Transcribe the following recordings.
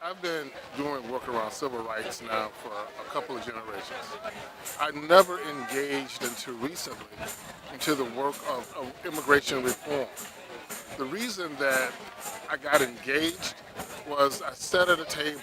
I've been doing work around civil rights now for a couple of generations. I never engaged until recently into the work of immigration reform. The reason that I got engaged was I sat at a table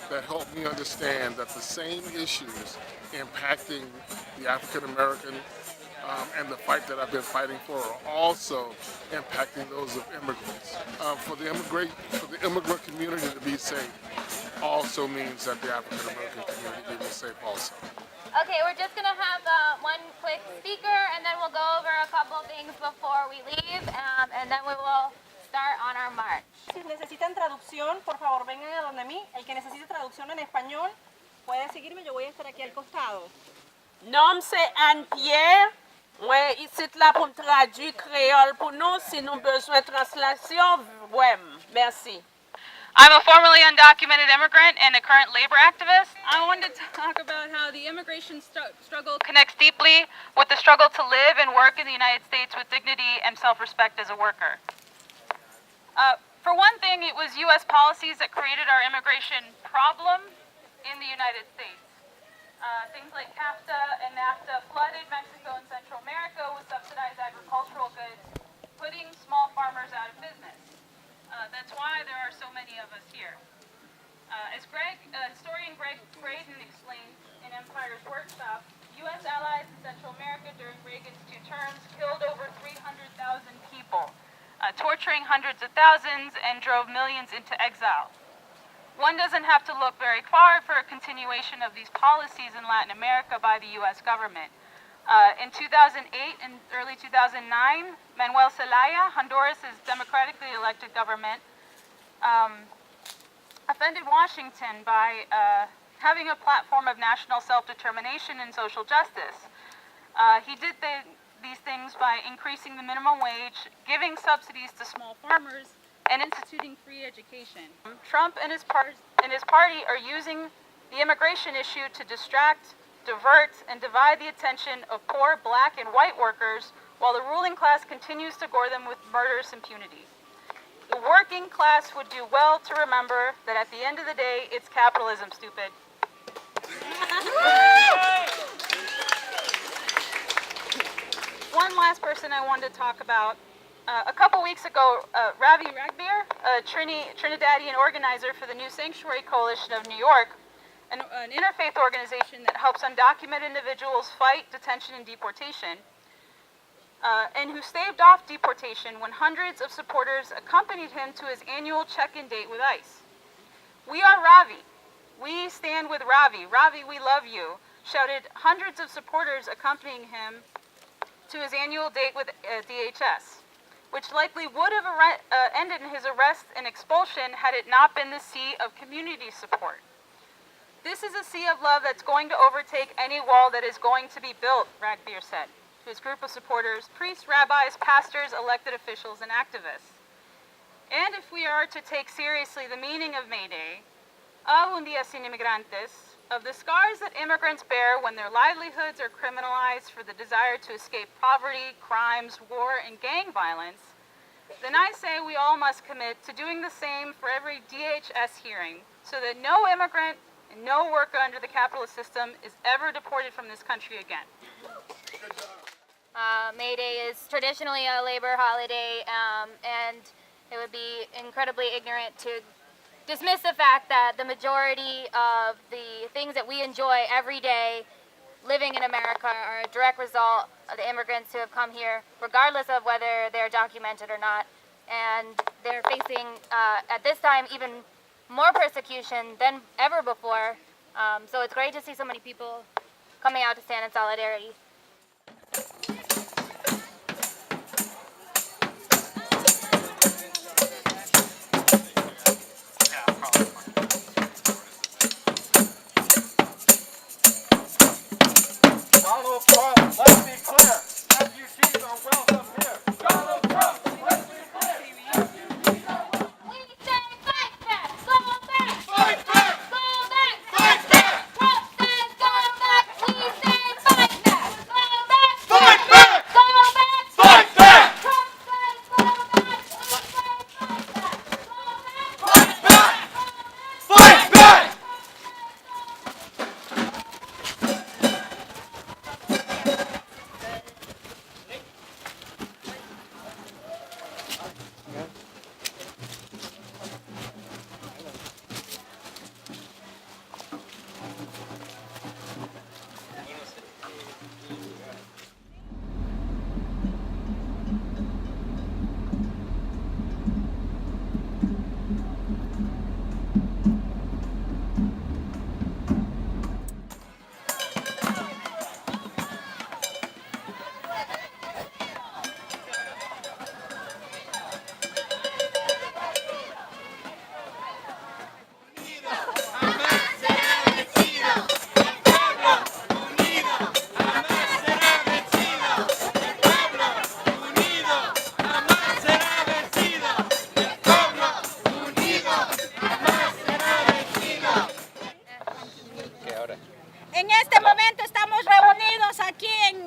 that helped me understand that the same issues impacting the African American and the fight that I've been fighting for are also impacting those of immigrants. For the immigrant community to be safe also means that the African American community will be safe also. Okay, we're just going to have one quick speaker, and then we'll go over a couple things before we leave, and then we will start on our march. Si necesitan traducción, por favor vengan a donde mí. El que necesite traducción en español puede seguirme, yo voy a estar aquí al costado. Nom c'est Anne-Pierre. Ouais, ici là pour me traduire créole pour nous. Si nous besoin de translation, ouais, merci. I'm a formerly undocumented immigrant and a current labor activist. I wanted to talk about how the immigration struggle Connects deeply with the struggle to live and work in the United States with dignity and self-respect as a worker. For one thing, it was U.S. policies that created our immigration problem in the United States. Things like CAFTA and NAFTA flooded Mexico and Central America with subsidized agricultural goods, putting small farmers out of business. That's why there are so many of us here. As historian Greg Braden explained in Empire's workshop, U.S. allies in Central America during Reagan's 2 terms killed over 300,000 people, torturing hundreds of thousands, and drove millions into exile. One doesn't have to look very far for a continuation of these policies in Latin America by the U.S. government. In 2008 and early 2009, Manuel Zelaya, Honduras' democratically elected government, offended Washington by having a platform of national self-determination and social justice. He did these things by increasing the minimum wage, giving subsidies to small farmers, and instituting free education. Trump and his party are using the immigration issue to distract, divert, and divide the attention of poor black and white workers while the ruling class continues to gore them with murderous impunity. The working class would do well to remember that at the end of the day, it's capitalism, stupid. One last person I wanted to talk about. A couple weeks ago, Ravi Ragbir, a Trinidadian organizer for the New Sanctuary Coalition of New York, an interfaith organization that helps undocumented individuals fight detention and deportation, and who staved off deportation when hundreds of supporters accompanied him to his annual check-in date with ICE. "We are Ravi. We stand with Ravi. Ravi, we love you," shouted hundreds of supporters accompanying him to his annual date with DHS, which likely would have ended in his arrest and expulsion had it not been the sea of community support. "This is a sea of love that's going to overtake any wall that is going to be built," Ragbir said to his group of supporters, priests, rabbis, pastors, elected officials, and activists. And if we are to take seriously the meaning of May Day, Un Día Sin Inmigrantes, of the scars that immigrants bear when their livelihoods are criminalized for the desire to escape poverty, crimes, war, and gang violence, then I say we all must commit to doing the same for every DHS hearing so that no immigrant and no worker under the capitalist system is ever deported from this country again. May Day is traditionally a labor holiday, and it would be incredibly ignorant to dismiss the fact that the majority of the things that we enjoy every day living in America are a direct result of the immigrants who have come here, regardless of whether they're documented or not. And they're facing, at this time, even more persecution than ever before. So it's great to see so many people coming out to stand in solidarity. Donald Trump, let's be clear. Refugees are welcome here. Donald Trump, let's be clear. Refugees are welcome. We say fight back, go back, Fight back! go back, Fight back! Trump says go back, we say fight back, go back, Fight back! go back, Fight back! Trump says go back, we say fight back, go back, Fight back! go back, aquí en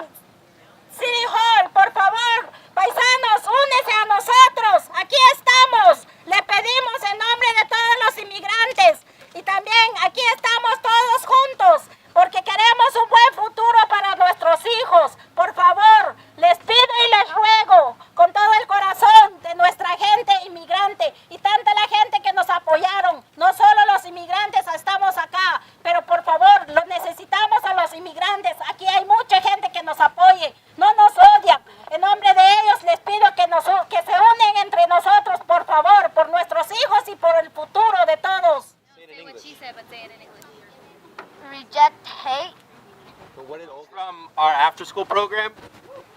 City Hall. Por favor, paisanos, únese a nosotros. Aquí estamos. Le pedimos en nombre de todos los inmigrantes. Y también aquí estamos todos juntos porque queremos un buen futuro para nuestros hijos. Por favor, les pido y les ruego con todo el corazón de nuestra gente inmigrante y tanta la gente que nos apoyaron. No solo los inmigrantes estamos acá, pero por favor, los necesitamos a los inmigrantes. Aquí hay mucha gente que nos apoye, no nos odian. En nombre de ellos les pido que se unen entre nosotros, por favor, por nuestros hijos y por el futuro de todos. Say what she said, but say it in English. Reject hate. From our after-school program,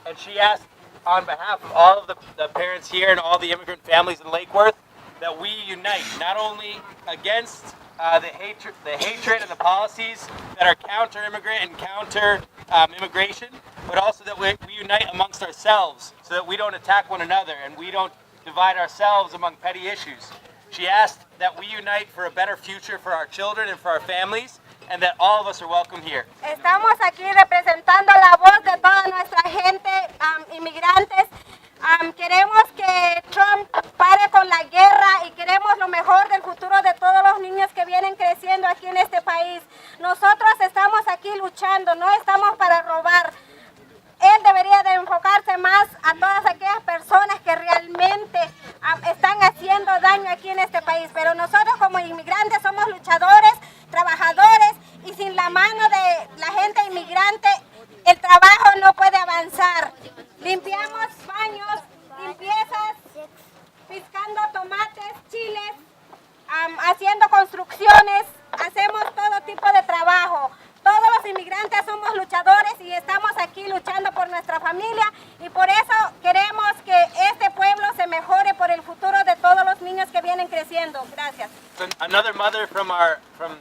and she asked on behalf of all of the parents here and all the immigrant families in Lake Worth that we unite not only against the hatred and the policies that are counter-immigrant and counter-immigration, but also that we unite amongst ourselves so that we don't attack one another and we don't divide ourselves among petty issues. She asked that we unite for a better future for our children and for our families, and that all of us are welcome here. Estamos aquí representando la voz de toda nuestra gente, inmigrantes. Queremos que Trump pare con la guerra y queremos lo mejor del futuro de todos los niños que vienen creciendo aquí en este país. Nosotros estamos aquí luchando, no estamos para robar. Él debería de enfocarse más a todas aquellas personas que realmente están haciendo daño aquí en este país. Pero nosotros como inmigrantes somos luchadores, trabajadores, y sin la mano de la gente inmigrante el trabajo no puede avanzar. Limpiamos baños, limpiezas, piscando tomates, chiles, haciendo construcciones, hacemos todo tipo de trabajo. Todos los inmigrantes somos luchadores y estamos aquí luchando por nuestra familia, y por eso queremos que este pueblo se mejore por el futuro de todos los niños que vienen creciendo. Gracias. Another mother from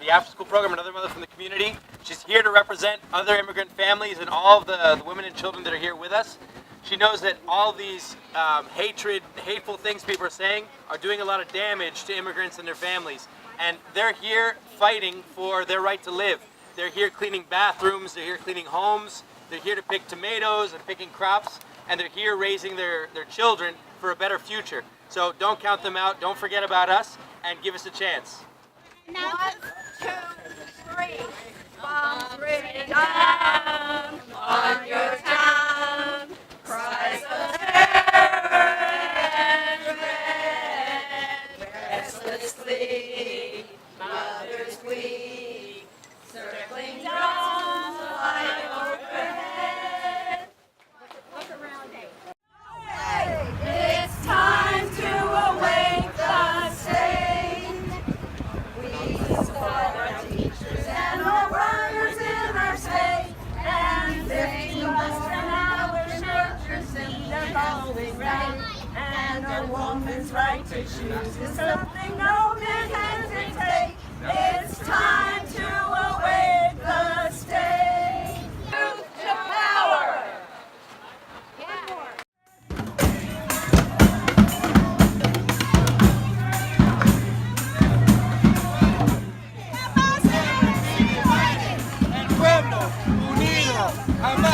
the after-school program, another mother from the community. She's here to represent other immigrant families and all of the women and children that are here with us. She knows that all these hateful things people are saying are doing a lot of damage to immigrants and their families, and they're here fighting for their right to live. They're here cleaning bathrooms, they're here cleaning homes, they're here to pick tomatoes and picking crops, and they're here raising their children for a better future. So don't count them out, don't forget about us, and give us a chance. 1, 2, 3. Bombs rain down on your town. Cries of terror and dread. Restlessly, mothers weep. Circling drums fly overhead. Look around, it's time to awake the state. We support our teachers and our workers in our state. And $50 an hour shelters in their going right. And a woman's right to choose is something no man hesitate. It's time to awake the state. Youth to power. El pueblo unido jamás